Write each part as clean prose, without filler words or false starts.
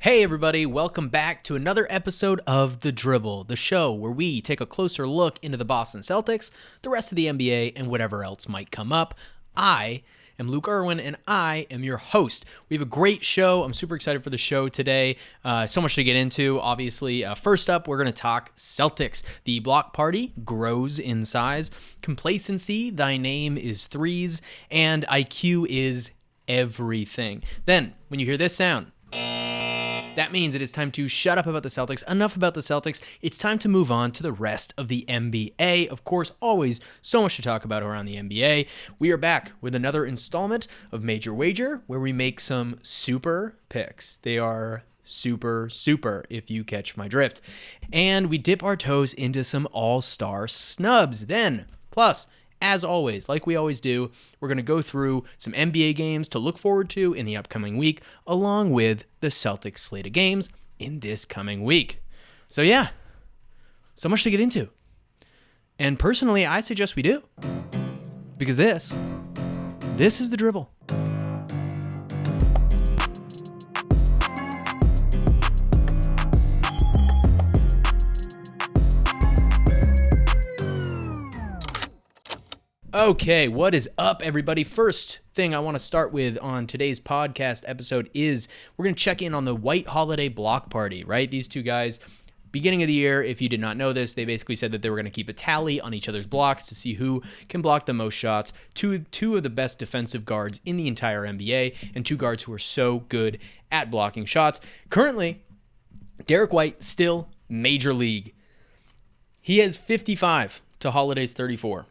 Hey everybody, welcome back to another episode of The Dribble, the show where we take a closer look into the Boston Celtics, the rest of the NBA, and whatever else might come up. I am Luke Irwin, and I am your host. We have a great show. I'm super excited for the show today. So much to get into, obviously. First up, we're going to talk Celtics. The block party grows in size. Complacency, thy name is threes, and IQ is everything. Then, when you hear this sound, that means it is time to shut up about the Celtics. Enough about the Celtics. It's time to move on to the rest of the NBA. Of course, always so much to talk about around the NBA. We are back with another installment of Major Wager, where we make some super picks. They are super, if you catch my drift. And we dip our toes into some all-star snubs. Then, plus, as always, like we always do, we're going to go through some NBA games to look forward to in the upcoming week, along with the Celtics slate of games in this coming week. So yeah, so much to get into. And personally, I suggest we do. Because this is The Dribble. Okay, what is up, everybody? First thing I want to start with on today's podcast episode is we're going to check in on the White Holiday block party, right? These two guys, beginning of the year, if you did not know this, they basically said that they were going to keep a tally on each other's blocks to see who can block the most shots. Two of the best defensive guards in the entire NBA and two guards who are so good at blocking shots. Currently, Derek White still major league. He has 55 to Holiday's 34.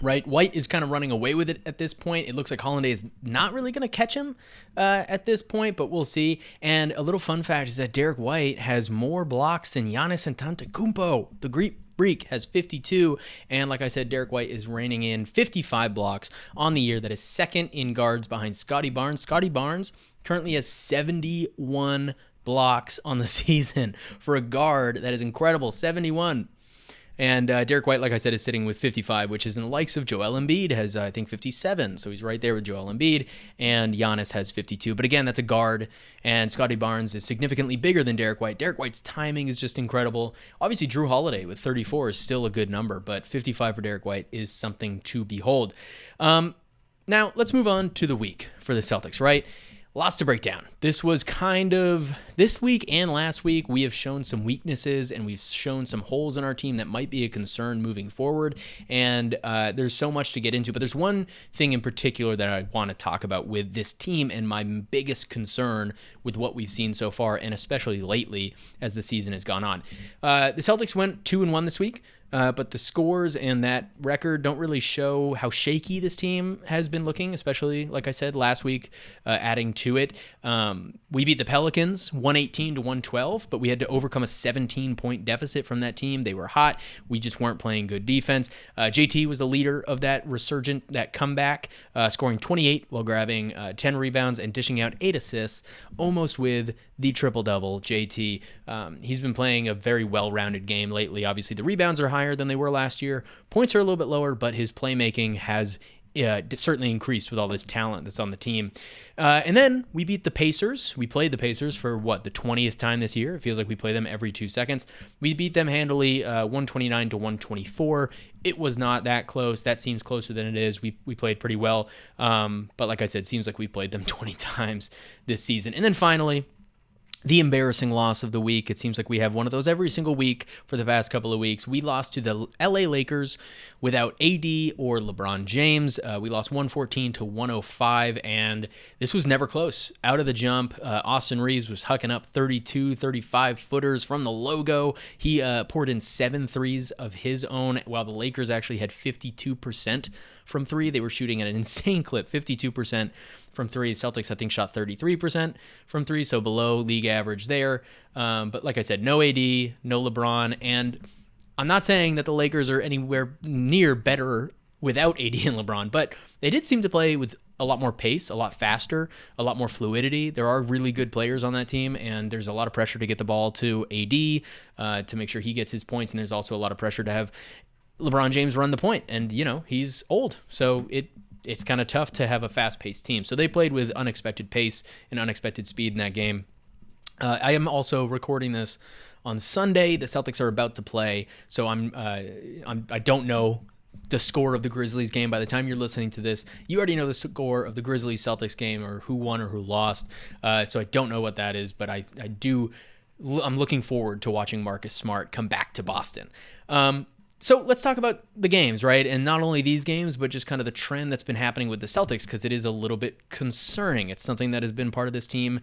Right, White is kind of running away with it at this point. It looks like Holiday is not really going to catch him at this point, but we'll see. And a little fun fact is that Derek White has more blocks than Giannis Antetokounmpo. The Greek has 52, and like I said, Derek White is reigning in 55 blocks on the year. That is second in guards behind Scotty Barnes. Scotty Barnes currently has 71 blocks on the season for a guard. That is incredible, 71. And Derek White, like I said, is sitting with 55, which is in the likes of Joel Embiid, has, I think, 57. So he's right there with Joel Embiid, and Giannis has 52. But again, that's a guard, and Scotty Barnes is significantly bigger than Derek White. Derek White's timing is just incredible. Obviously, Drew Holiday with 34 is still a good number, but 55 for Derek White is something to behold. Now, let's move on to the week for the Celtics, right? Lots to break down. This was kind of, this week and last week, we have shown some weaknesses and we've shown some holes in our team that might be a concern moving forward. And there's so much to get into, but there's one thing in particular that I want to talk about with this team and my biggest concern with what we've seen so far, and especially lately as the season has gone on. The Celtics went 2-1 this week. But the scores and that record don't really show how shaky this team has been looking, especially, like I said, last week, adding to it. We beat the Pelicans 118-112, but we had to overcome a 17-point deficit from that team. They were hot. We just weren't playing good defense. JT was the leader of that that comeback, scoring 28 while grabbing 10 rebounds and dishing out 8 assists, almost with the triple-double. JT, he's been playing a very well-rounded game lately. Obviously, the rebounds are higher than they were last year. Points are a little bit lower, but his playmaking has certainly increased with all this talent that's on the team. And then we beat the Pacers. We played the Pacers for, the 20th time this year. It feels like we play them every 2 seconds. We beat them handily 129-124. It was not that close. That seems closer than it is. We played pretty well. But like I said, seems like we played them 20 times this season. And then finally, the embarrassing loss of the week. It seems like we have one of those every single week for the past couple of weeks. We lost to the LA Lakers without AD or LeBron James. We lost 114-105, and this was never close. Out of the jump, Austin Reeves was hucking up 32, 35-footers from the logo. He poured in 7 threes of his own, while the Lakers actually had 52% from three. They were shooting at an insane clip, 52% from three. Celtics, I think, shot 33% from three, so below league average there. But like I said, no AD, no LeBron, and I'm not saying that the Lakers are anywhere near better without AD and LeBron, but they did seem to play with a lot more pace, a lot faster, a lot more fluidity. There are really good players on that team, and there's a lot of pressure to get the ball to AD to make sure he gets his points, and there's also a lot of pressure to have LeBron James run the point, and he's old, so it's kind of tough to have a fast-paced team. So they played with unexpected pace and unexpected speed in that game. I am also recording this on Sunday. The Celtics are about to play, so I don't know the score of the Grizzlies game. By the time you're listening to this, you already know the score of the Grizzlies Celtics game, or who won or who lost. So I don't know what that is, but I'm looking forward to watching Marcus Smart come back to Boston. So let's talk about the games, right? And not only these games, but just kind of the trend that's been happening with the Celtics, because it is a little bit concerning. It's something that has been part of this team.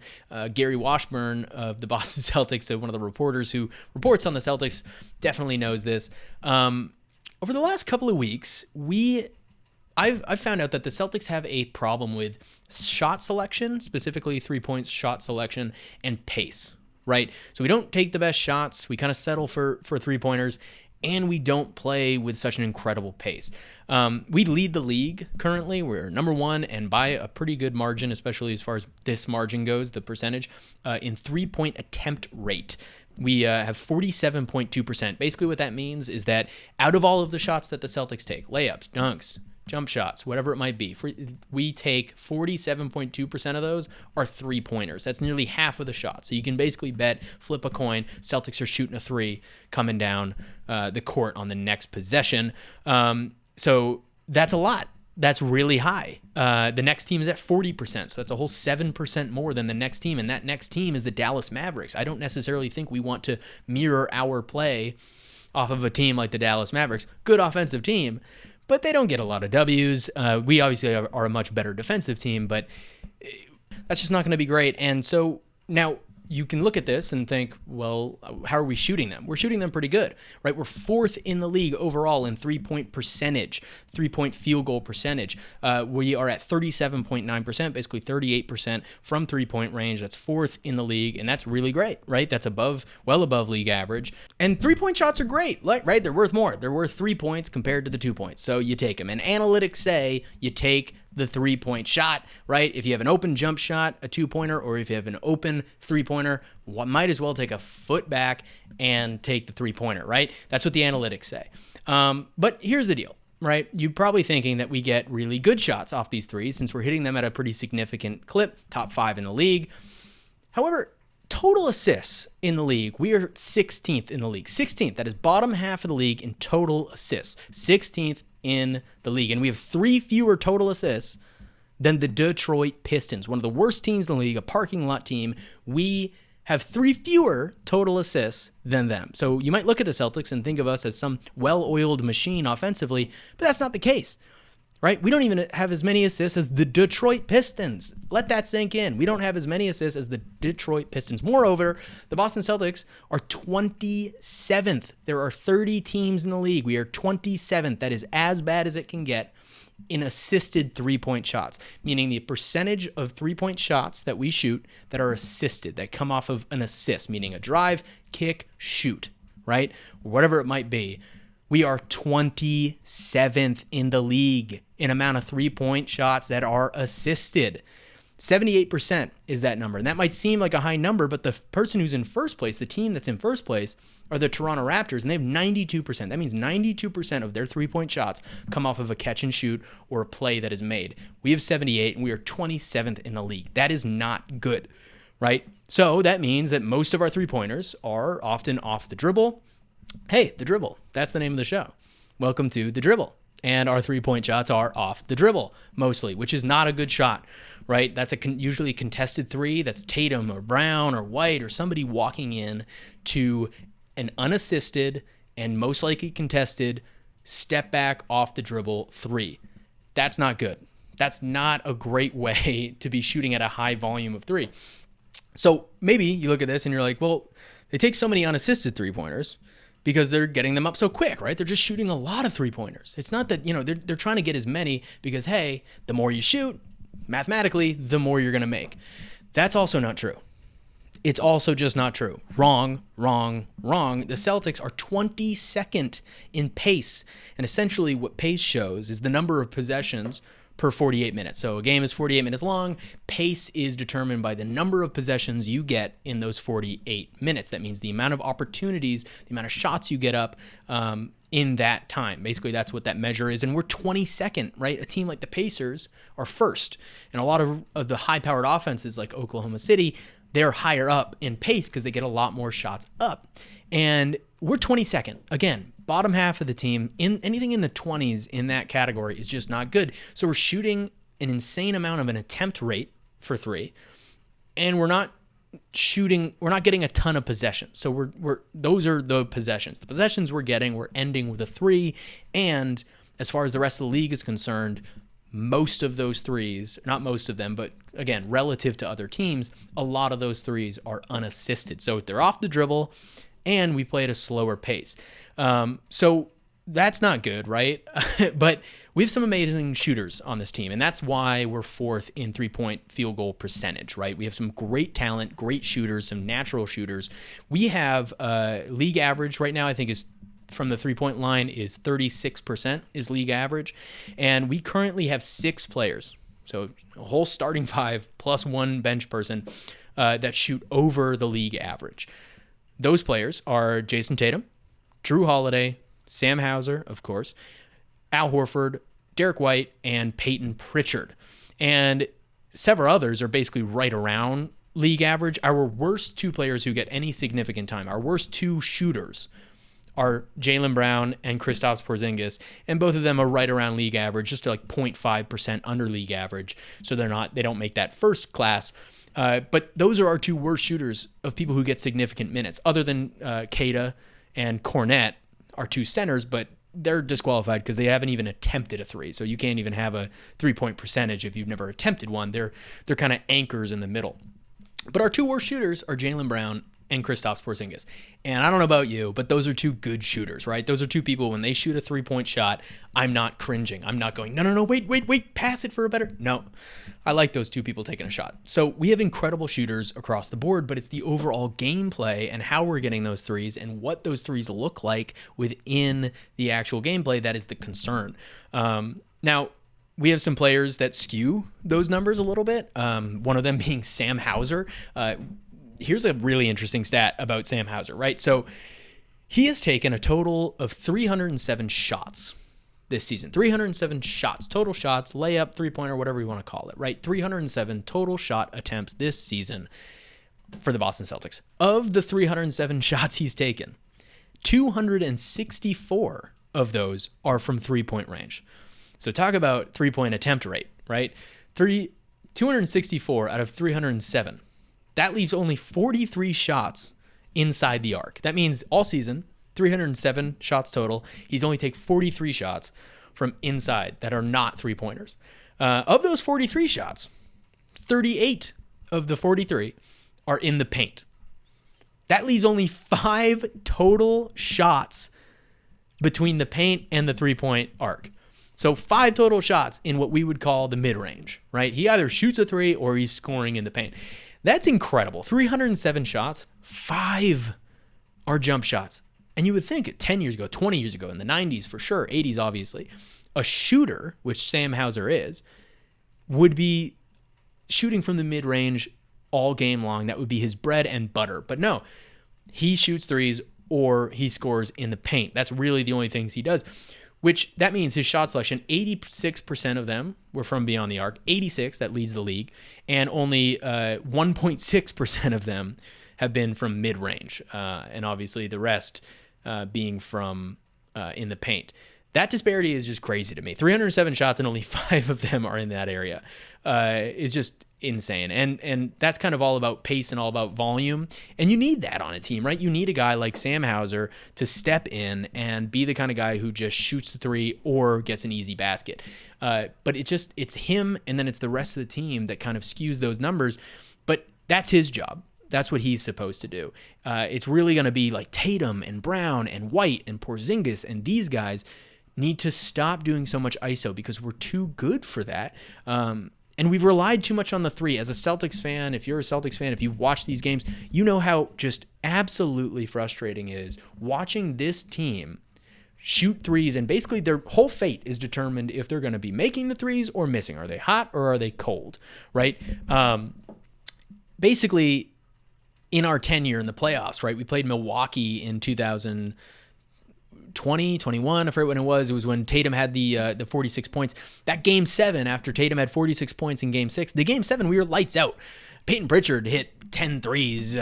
Gary Washburn of the Boston Celtics, one of the reporters who reports on the Celtics, definitely knows this. Over the last couple of weeks, I've found out that the Celtics have a problem with shot selection, specifically 3-point shot selection, and pace, right? So we don't take the best shots. We kind of settle for 3-pointers. And we don't play with such an incredible pace. We lead the league currently. We're number one, and by a pretty good margin, especially as far as this margin goes, the percentage, in 3-point attempt rate. We have 47.2%. Basically what that means is that out of all of the shots that the Celtics take, layups, dunks, jump shots, whatever it might be, we take 47.2% of those are 3-pointers. That's nearly half of the shots. So you can basically bet, flip a coin, Celtics are shooting a 3 coming down the court on the next possession. So that's a lot. That's really high. The next team is at 40%, so that's a whole 7% more than the next team, and that next team is the Dallas Mavericks. I don't necessarily think we want to mirror our play off of a team like the Dallas Mavericks. Good offensive team, but they don't get a lot of W's. We obviously are a much better defensive team, but that's just not going to be great. And so now you can look at this and think, well, how are we shooting them? We're shooting them pretty good, right? We're 4th in the league overall in 3-point percentage, 3-point field goal percentage. We are at 37.9%, basically 38% from 3-point range. That's 4th in the league, and that's really great, right? That's well above league average. And 3-point shots are great, right? They're worth more. They're worth 3 points compared to the 2 points, so you take them. And analytics say you take the 3-point shot, right? If you have an open jump shot, a 2-pointer, or if you have an open 3-pointer, might as well take a foot back and take the 3-pointer, right? That's what the analytics say. But here's the deal, right? You're probably thinking that we get really good shots off these threes since we're hitting them at a pretty significant clip, top 5 in the league. However, total assists in the league, we are 16th in the league. 16th, that is bottom half of the league in total assists. 16th in the league. And we have 3 fewer total assists than the Detroit Pistons, one of the worst teams in the league, a parking lot team. We have 3 fewer total assists than them. So you might look at the Celtics and think of us as some well-oiled machine offensively, but that's not the case, right? We don't even have as many assists as the Detroit Pistons. Let that sink in. We don't have as many assists as the Detroit Pistons. Moreover, the Boston Celtics are 27th. There are 30 teams in the league. We are 27th. That is as bad as it can get in assisted 3-point shots, meaning the percentage of 3-point shots that we shoot that are assisted, that come off of an assist, meaning a drive, kick, shoot, right? Whatever it might be. We are 27th in the league in amount of 3-point shots that are assisted. 78% is that number. And that might seem like a high number, but the person who's in first place, the team that's in first place, are the Toronto Raptors, and they have 92%. That means 92% of their 3-point shots come off of a catch and shoot or a play that is made. We have 78, and we are 27th in the league. That is not good, right? So that means that most of our 3-pointers are often off the dribble. Hey, The Dribble. That's the name of the show. Welcome to The Dribble. And our 3-point shots are off the dribble, mostly, which is not a good shot, right? That's usually a contested 3. That's Tatum or Brown or White or somebody walking in to an unassisted and most likely contested step back off the dribble 3. That's not good. That's not a great way to be shooting at a high volume of 3. So maybe you look at this and you're like, well, they take so many unassisted 3-pointers because they're getting them up so quick, right? They're just shooting a lot of 3-pointers. It's not that, they're trying to get as many because, hey, the more you shoot, mathematically, the more you're going to make. That's also not true. It's also just not true. Wrong. The Celtics are 22nd in pace. And essentially what pace shows is the number of possessions per 48 minutes. So a game is 48 minutes long. Pace is determined by the number of possessions you get in those 48 minutes. That means the amount of opportunities, the amount of shots you get up in that time. Basically, that's what that measure is. And we're 22nd, right? A team like the Pacers are first. And a lot of the high-powered offenses like Oklahoma City, they're higher up in pace because they get a lot more shots up. And we're 22nd. Again, bottom half of the team. In anything in the 20s in that category is just not good. So we're shooting an insane amount of an attempt rate for three, and we're not getting a ton of possessions. So those are the possessions. The possessions we're getting, we're ending with a three. And as far as the rest of the league is concerned, most of those threes, not most of them, but again, relative to other teams, a lot of those threes are unassisted. So they're off the dribble, and we play at a slower pace. So that's not good, right? But we have some amazing shooters on this team, and that's why we're fourth in three-point field goal percentage, right? We have some great talent, great shooters, some natural shooters. We have league average right now, I think, is from the three-point line is 36% is league average. And we currently have 6 players, so a whole starting 5 plus 1 bench person that shoot over the league average. Those players are Jason Tatum, Drew Holiday, Sam Hauser, of course, Al Horford, Derek White, and Peyton Pritchard. And several others are basically right around league average. Our worst 2 players who get any significant time, our worst 2 shooters are Jaylen Brown and Kristaps Porzingis, and both of them are right around league average, just like 0.5% under league average. So they don't make that first class. But those are our 2 worst shooters of people who get significant minutes, other than Keita and Cornette, our 2 centers, but they're disqualified because they haven't even attempted a three. So you can't even have a 3-point percentage if you've never attempted one. They're kind of anchors in the middle. But our 2 worst shooters are Jaylen Brown and Kristaps Porzingis. And I don't know about you, but those are 2 good shooters, right? Those are 2 people, when they shoot a 3-point shot, I'm not cringing. I'm not going, no, wait, pass it for a better. No, I like those 2 people taking a shot. So we have incredible shooters across the board, but it's the overall gameplay and how we're getting those threes and what those threes look like within the actual gameplay that is the concern. Now, we have some players that skew those numbers a little bit. One of them being Sam Hauser. Here's a really interesting stat about Sam Hauser, right? So he has taken a total of 307 shots this season. 307 shots, total shots, layup, three-pointer, whatever you want to call it, right? 307 total shot attempts this season for the Boston Celtics. Of the 307 shots he's taken, 264 of those are from three-point range. So talk about three-point attempt rate, right? 264 out of 307. That leaves only 43 shots inside the arc. That means all season, 307 shots total. He's only taken 43 shots from inside that are not three-pointers. Of those 43 shots, 38 of the 43 are in the paint. That leaves only 5 total shots between the paint and the three-point arc. So 5 total shots in what we would call the mid-range, right? He either shoots a three or he's scoring in the paint. That's incredible. 307 shots, 5 are jump shots. And you would think 10 years ago, 20 years ago, in the 90s for sure, 80s obviously, a shooter, which Sam Hauser is, would be shooting from the mid-range all game long. That would be his bread and butter. But no, he shoots threes or he scores in the paint. That's really the only things he does, which that means his shot selection, 86% of them were from beyond the arc, 86, that leads the league, and only 1.6% of them have been from mid-range, and obviously the rest being from in the paint. That disparity is just crazy to me. 307 shots and only 5 of them are in that area is just insane. And that's kind of all about pace and all about volume. And you need that on a team, right? You need a guy like Sam Hauser to step in and be the kind of guy who just shoots the three or gets an easy basket. But it's him, and then it's the rest of the team that kind of skews those numbers. But that's his job. That's what he's supposed to do. It's really going to be like Tatum and Brown and White and Porzingis, and these guys need to stop doing so much ISO because we're too good for that. And we've relied too much on the three. As a Celtics fan, if you're a Celtics fan, if you watch these games, you know how just absolutely frustrating it is watching this team shoot threes, and basically their whole fate is determined if they're going to be making the threes or missing. Are they hot or are they cold, right? Basically, in our tenure in the playoffs, right, we played Milwaukee in 2020, 21, I forget when it was. It was when Tatum had the 46 points. That game 7, after Tatum had 46 points in game 6, the game 7, we were lights out. Peyton Pritchard hit 10 threes.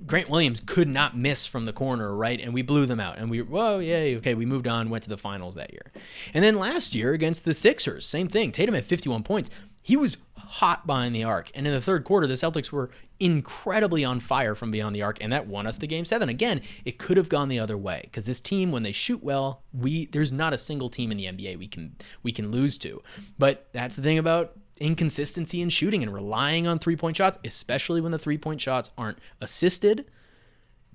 Grant Williams could not miss from the corner, right? And we blew them out. And we moved on, went to the finals that year. And then last year against the Sixers, same thing. Tatum had 51 points. He was hot behind the arc. And in the third quarter, the Celtics were incredibly on fire from beyond the arc, and that won us the Game 7. Again, it could have gone the other way because this team, when they shoot well, there's not a single team in the NBA we can lose to. But that's the thing about inconsistency in shooting and relying on three-point shots, especially when the three-point shots aren't assisted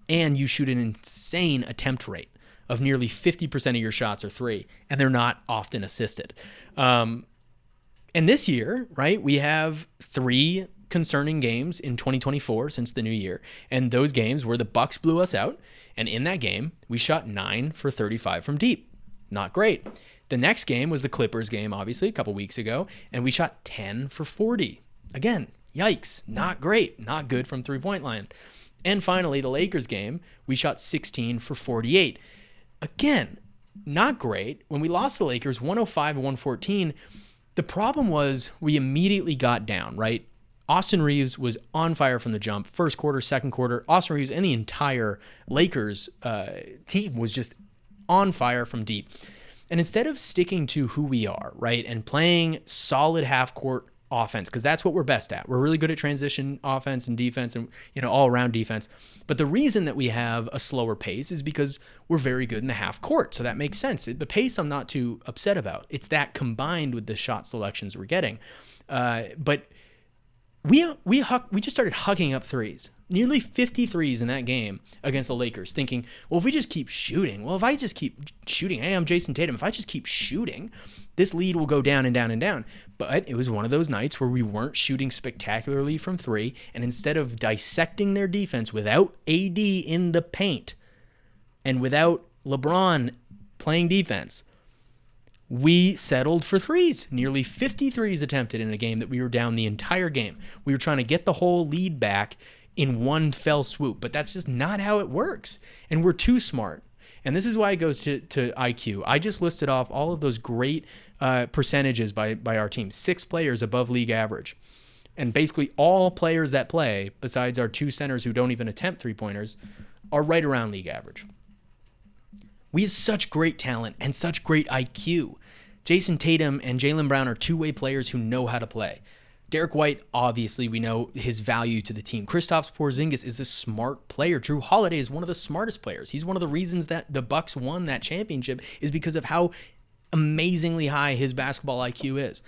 and you shoot an insane attempt rate of nearly 50% of your shots are three, and they're not often assisted. And this year, right, we have 3 concerning games in 2024 since the new year, and those games where the Bucks blew us out, and in that game, we shot 9 for 35 from deep. Not great. The next game was the Clippers game, obviously, a couple weeks ago, and we shot 10 for 40. Again, yikes, not great, not good from three-point line. And finally, the Lakers game, we shot 16 for 48. Again, not great. When we lost the Lakers 105-114, the problem was we immediately got down, right? Austin Reeves was on fire from the jump. First quarter, second quarter, Austin Reeves and the entire Lakers team was just on fire from deep. And instead of sticking to who we are, right, and playing solid half-court offense, because that's what we're best at. We're really good at transition offense and defense and, all-around defense. But the reason that we have a slower pace is because we're very good in the half court. So that makes sense. The pace I'm not too upset about. It's that combined with the shot selections we're getting. But we just started hugging up threes. Nearly 50 threes in that game against the Lakers, thinking, well, if we just keep shooting, hey, I'm Jason Tatum. If I just keep shooting, this lead will go down and down and down. But it was one of those nights where we weren't shooting spectacularly from three, and instead of dissecting their defense without AD in the paint and without LeBron playing defense, we settled for threes. Nearly 50 threes attempted in a game that we were down the entire game. We were trying to get the whole lead back in one fell swoop, but that's just not how it works. And we're too smart. And this is why it goes to IQ. I just listed off all of those great percentages by our team. 6 players above league average. And basically all players that play, besides our 2 centers who don't even attempt three-pointers, are right around league average. We have such great talent and such great IQ. Jason Tatum and Jaylen Brown are two-way players who know how to play. Derek White, obviously, we know his value to the team. Kristaps Porzingis is a smart player. Jrue Holiday is one of the smartest players. He's one of the reasons that the Bucks won that championship is because of how amazingly high his basketball IQ is.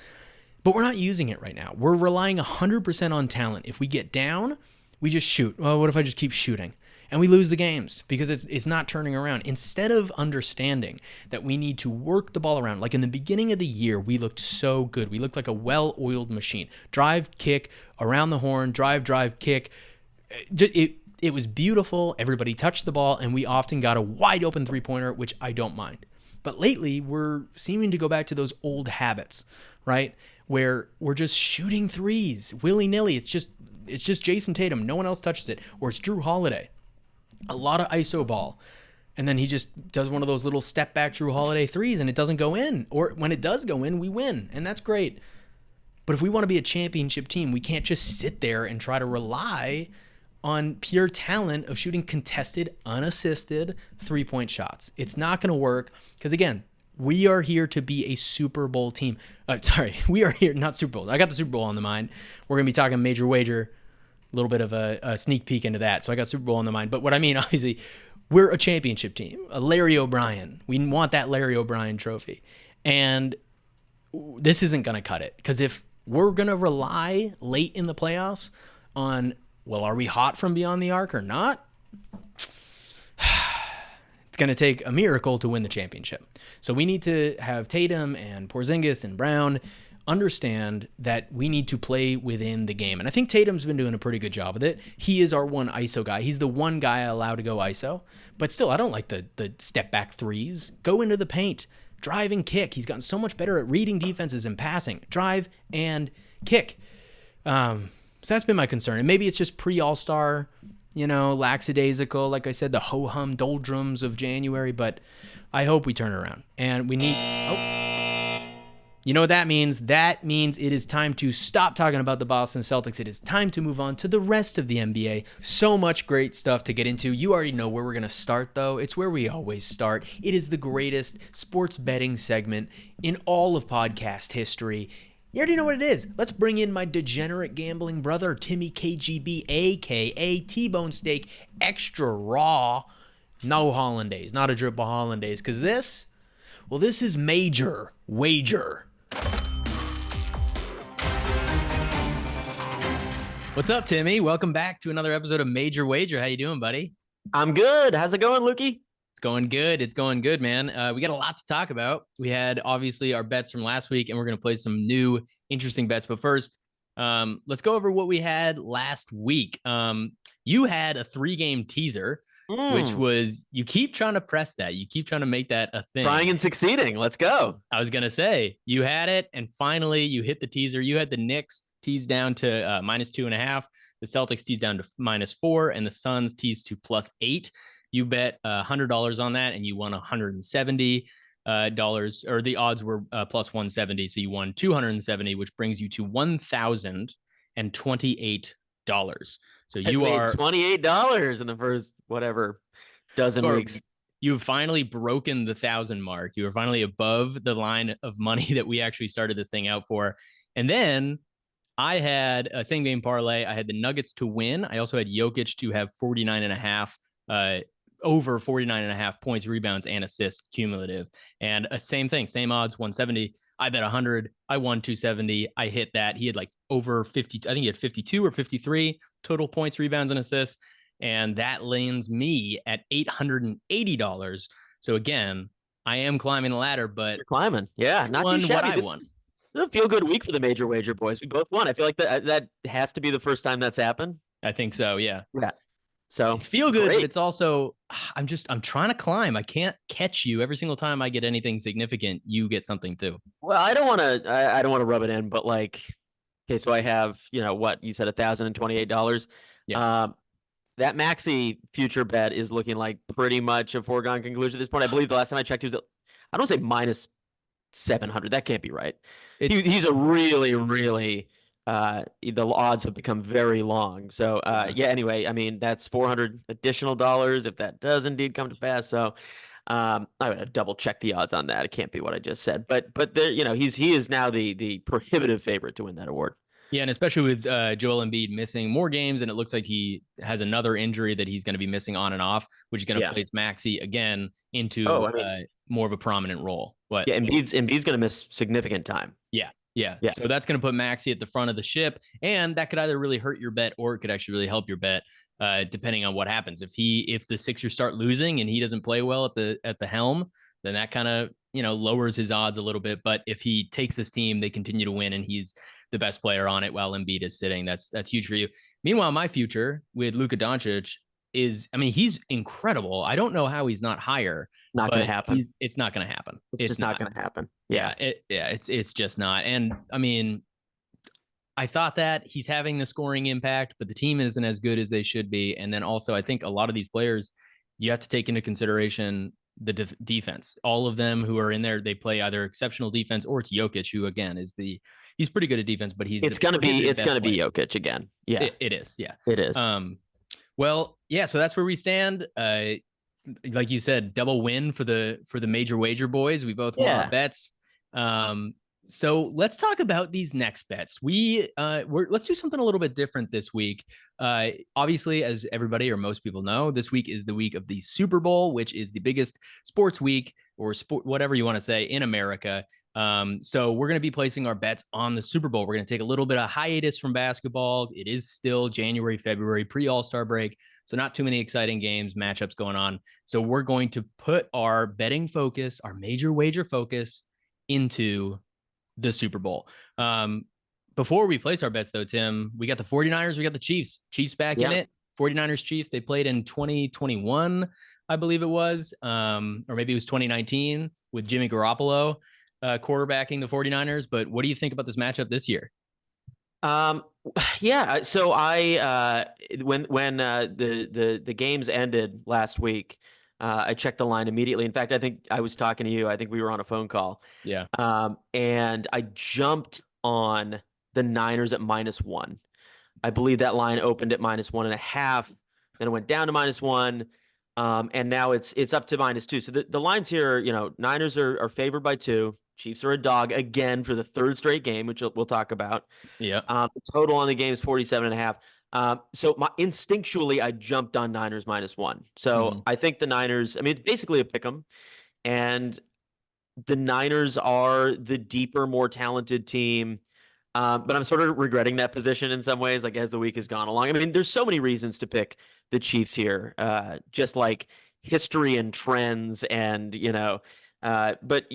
But we're not using it right now. We're relying 100% on talent. If we get down, we just shoot. Well, what if I just keep shooting? And we lose the games because it's not turning around. Instead of understanding that we need to work the ball around, like in the beginning of the year, we looked so good. We looked like a well-oiled machine. Drive, kick, around the horn, drive, kick. It was beautiful. Everybody touched the ball, and we often got a wide-open three-pointer, which I don't mind. But lately, we're seeming to go back to those old habits, right, where we're just shooting threes willy-nilly. It's just Jason Tatum. No one else touches it. Or it's Jrue Holiday. A lot of ISO ball. And then he just does one of those little step back Jrue Holiday threes and it doesn't go in. Or when it does go in, we win. And that's great. But if we want to be a championship team, we can't just sit there and try to rely on pure talent of shooting contested, unassisted three-point shots. It's not going to work because, again, we are here to be a Super Bowl team. We are here, not Super Bowl. I got the Super Bowl on the mind. We're going to be talking major wager. A little bit of a sneak peek into that. So I got Super Bowl on the mind. But what I mean, obviously, we're a championship team. A Larry O'Brien. We want that Larry O'Brien trophy. And this isn't going to cut it. Because if we're going to rely late in the playoffs on, well, are we hot from beyond the arc or not? It's going to take a miracle to win the championship. So we need to have Tatum and Porzingis and Brown understand that we need to play within the game. And I think Tatum's been doing a pretty good job with it. He is our one ISO guy. He's the one guy allowed to go ISO. But still, I don't like the step back threes. Go into the paint. Drive and kick. He's gotten so much better at reading defenses and passing. Drive and kick. So that's been my concern. And maybe it's just pre-All-Star, lackadaisical, like I said, the ho-hum doldrums of January. But I hope we turn around. And we need... You know what that means? That means it is time to stop talking about the Boston Celtics. It is time to move on to the rest of the NBA. So much great stuff to get into. You already know where we're going to start, though. It's where we always start. It is the greatest sports betting segment in all of podcast history. You already know what it is. Let's bring in my degenerate gambling brother, Timmy KGB, a.k.a. T-Bone Steak, extra raw. No hollandaise, not a dribble hollandaise, because this is major wager. What's up, Timmy? Welcome back to another episode of Major Wager. How you doing, buddy? I'm good. How's it going, Lukey? It's going good. It's going good, man. We got a lot to talk about. We had, obviously, our bets from last week, and we're going to play some new, interesting bets. But first, let's go over what we had last week. You had a 3-game teaser, which was, you keep trying to press that. You keep trying to make that a thing. Trying and succeeding. Let's go. I was going to say, you had it, and finally, you hit the teaser. You had the Knicks teased down to -2.5, the Celtics teased down to -4, and the Suns teased to +8. You bet $100 on that, and you won $170, or the odds were +170, so you won $270, which brings you to $1,028. So you are $28 in the first dozen weeks. You've finally broken the 1,000 mark. You were finally above the line of money that we actually started this thing out for, and then I had a same game parlay. I had the Nuggets to win. I also had Jokic to have 49.5, over 49.5 points, rebounds, and assists cumulative. And same thing, same odds, 170. I bet 100. I won 270. I hit that. He had like over 50. I think he had 52 or 53 total points, rebounds, and assists. And that lands me at $880. So again, I am climbing the ladder, but you're climbing. Yeah, not too shabby. This is a feel-good week for the Major Wager boys. We both won. I feel like that has to be the first time that's happened. I think so, yeah. Yeah. So it's feel good, but it's also, I'm trying to climb. I can't catch you. Every single time I get anything significant, you get something too. Well, I don't want to rub it in, but like, okay, so I have, what you said, $1,028. Yeah. That Maxey future bet is looking like pretty much a foregone conclusion at this point. I believe the last time I checked, he was at, I don't say -700. That can't be right. He's a really, really, the odds have become very long. So, yeah, anyway, I mean, that's $400 additional if that does indeed come to pass. So, I would double check the odds on that. It can't be what I just said, but there, he is now the prohibitive favorite to win that award. Yeah, and especially with Joel Embiid missing more games, and it looks like he has another injury that he's going to be missing on and off, which is going to place Maxey again into more of a prominent role. But yeah, Embiid's going to miss significant time. Yeah. So that's going to put Maxey at the front of the ship, and that could either really hurt your bet or it could actually really help your bet, depending on what happens. If the Sixers start losing and he doesn't play well at the helm, then that kind of lowers his odds a little bit. But if he takes this team, they continue to win, and he's the best player on it while Embiid is sitting. That's huge for you. Meanwhile, my future with Luka Doncic is, I mean, he's incredible. I don't know how he's not higher. Not going to happen. It's not going to happen. It's just not going to happen. Yeah. It's just not. And I mean, I thought that he's having the scoring impact, but the team isn't as good as they should be. And then also, I think a lot of these players, you have to take into consideration the defense. All of them who are in there, they play either exceptional defense, or it's Jokic, who again he's pretty good at defense, but it's going to be Jokic again. Yeah, it is. Yeah, it is. Well, yeah. So that's where we stand. Like you said, double win for the Major Wager boys. We both won our bets. So let's talk about these next bets. Let's do something a little bit different this week. Obviously, as everybody or most people know, this week is the week of the Super Bowl, which is the biggest sports week or sport, whatever you want to say, in America. So we're going to be placing our bets on the Super Bowl. We're going to take a little bit of hiatus from basketball. It is still January, February, pre-All-Star break. So not too many exciting games, matchups going on. So we're going to put our betting focus, our Major Wager focus, into the Super Bowl. Before we place our bets, though, Tim, we got the 49ers, we got the Chiefs back in it. 49ers Chiefs, they played in 2021, I believe it was, or maybe it was 2019 with Jimmy Garoppolo quarterbacking the 49ers. But what do you think about this matchup this year? Yeah. So when the games ended last week, I checked the line immediately. In fact, I think I was talking to you. I think we were on a phone call. Yeah. And I jumped on the Niners at -1. I believe that line opened at -1.5. Then it went down to -1. And now it's up to -2. So the lines here, Niners are favored by 2. Chiefs are a dog again for the third straight game, which we'll talk about. Yeah. The total on the game is 47.5. So instinctually, I jumped on Niners -1. So I think the Niners, I mean, it's basically a pick 'em. And the Niners are the deeper, more talented team. But I'm sort of regretting that position in some ways, like as the week has gone along. I mean, there's so many reasons to pick the Chiefs here, just like history and trends, and but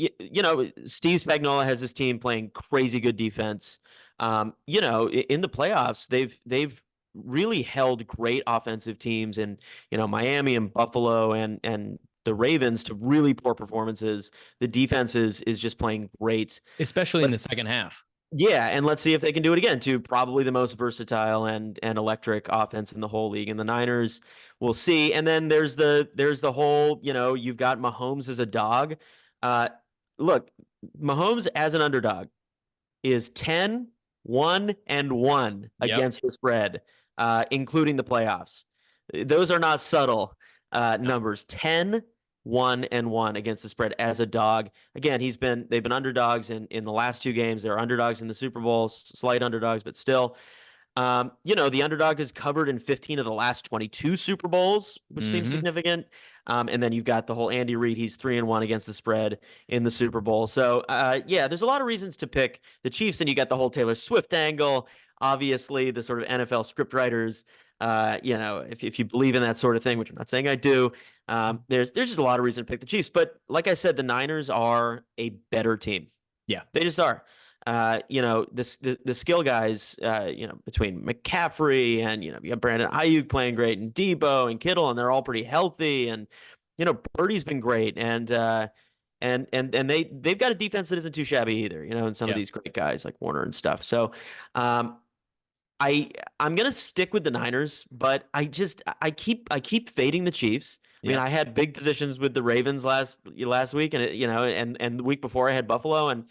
Steve Spagnuolo has his team playing crazy good defense. In the playoffs, they've really held great offensive teams in Miami and Buffalo and the Ravens to really poor performances. The defense is just playing great, especially in the second half. Yeah, and let's see if they can do it again to probably the most versatile and electric offense in the whole league. And the Niners, we'll see. And then there's the whole, you've got Mahomes as a dog. Look, Mahomes as an underdog is 10-1-1 against the spread, including the playoffs. Those are not subtle numbers. 10-1-1 against the spread as a dog. Again, they've been underdogs in the last 2 games. They're underdogs in the Super Bowl, slight underdogs, but still. The underdog is covered in 15 of the last 22 Super Bowls, which seems significant. And then you've got the whole Andy Reid. He's 3-1 against the spread in the Super Bowl. So, there's a lot of reasons to pick the Chiefs. And you got the whole Taylor Swift angle. Obviously, the sort of NFL scriptwriters, if you believe in that sort of thing, which I'm not saying I do, there's just a lot of reason to pick the Chiefs. But like I said, the Niners are a better team. Yeah, they just are. The skill guys, between McCaffrey and you have Brandon Ayuk playing great, and Debo and Kittle, and they're all pretty healthy, and Purdy's been great, and they've got a defense that isn't too shabby either, and some of these great guys like Warner and stuff. So, I'm gonna stick with the Niners, but I keep fading the Chiefs. I mean, I had big positions with the Ravens last week, and and the week before I had Buffalo, and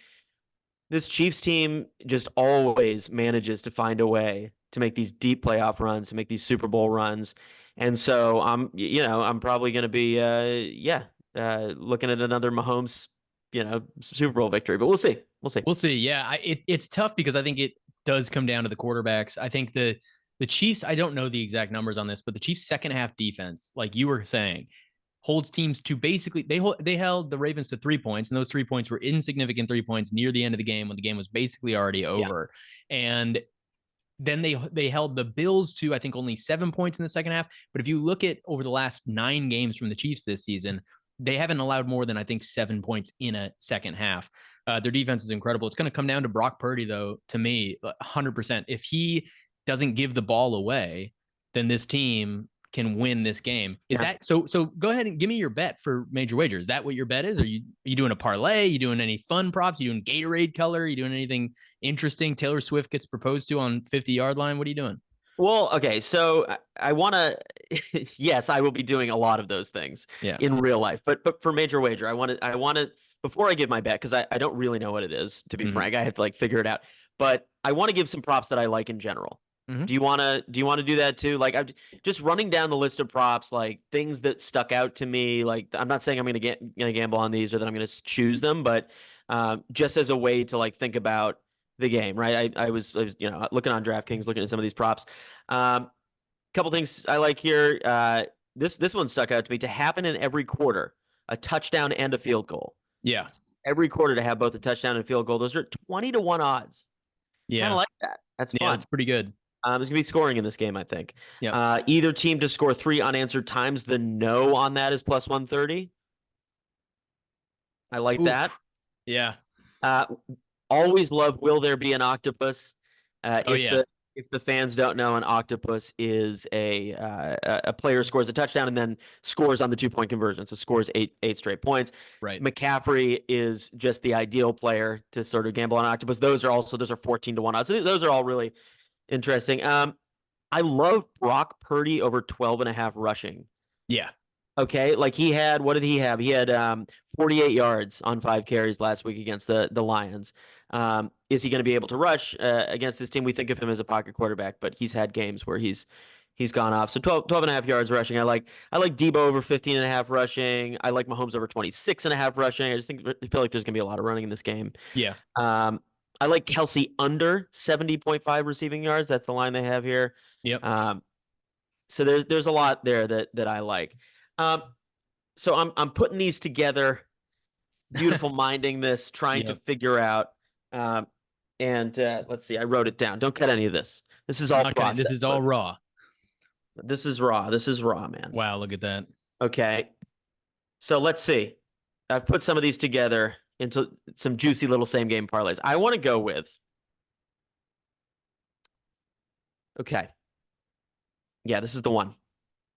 this Chiefs team just always manages to find a way to make these deep playoff runs, to make these Super Bowl runs. And so I'm probably going to be, looking at another Mahomes, Super Bowl victory, but we'll see. We'll see. Yeah. It's tough because I think it does come down to the quarterbacks. I think the Chiefs, I don't know the exact numbers on this, but the Chiefs' second half defense, like you were saying, holds teams to basically they held the Ravens to 3 points, and those 3 points were insignificant 3 points near the end of the game when the game was basically already over. And then they held the Bills to, I think, only 7 points in the second half. But if you look at over the last 9 games from the Chiefs this season, they haven't allowed more than, I think, 7 points in a second half. Their defense is incredible. It's going to come down to Brock Purdy, though, to me, 100%. If he doesn't give the ball away, then this team can win this game. Is that so? Go ahead and give me your bet for major wager. Is that what your bet is? Are you doing a parlay? You doing any fun props? You doing Gatorade color? You doing anything interesting? Taylor Swift gets proposed to on 50-yard line. What are you doing? Well, okay, so I want to. Yes, I will be doing a lot of those things in real life. But for major wager, I want to before I give my bet, because I don't really know what it is, to be frank. I have to figure it out. But I want to give some props that I like in general. Do you want to do that too? Like, I'm just running down the list of props, like things that stuck out to me. Like, I'm not saying I'm going to gamble on these or that I'm going to choose them, but just as a way to think about the game, right? I was looking on DraftKings, looking at some of these props. Couple things I like here. This one stuck out to me: to happen in every quarter, a touchdown and a field goal. Yeah, every quarter to have both a touchdown and a field goal. Those are 20-1 odds. Yeah, kind of like that. That's fun. Yeah, it's pretty good. There's going to be scoring in this game, I think. Yeah. Either team to score 3 unanswered times. The no on that is plus 130. I like that. Yeah. Always love will there be an octopus? If the fans don't know, an octopus is a player scores a touchdown and then scores on the 2-point conversion. So scores eight straight points. Right. McCaffrey is just the ideal player to sort of gamble on octopus. Those are 14-1 odds. So those are all really interesting. I love Brock Purdy over 12.5 rushing. Yeah. Okay, like what did he have? He had 48 yards on 5 carries last week against the Lions. Is he going to be able to rush against this team? We think of him as a pocket quarterback, but he's had games where he's gone off. So 12 and a half yards rushing. I like Debo over 15 and a half rushing. I like Mahomes over 26 and a half rushing. I feel like there's going to be a lot of running in this game. Yeah. I like Kelsey under 70.5 receiving yards. That's the line they have here. Yep. So there's a lot there that I like. So I'm putting these together, beautiful minding this, trying to figure out. And let's see, I wrote it down. Don't cut any of this. This is all process. This is all raw. This is raw. This is raw, man. Wow, look at that. Okay. So let's see. I've put some of these together into some juicy little same game parlays. I want to go with. Okay. Yeah, this is the one.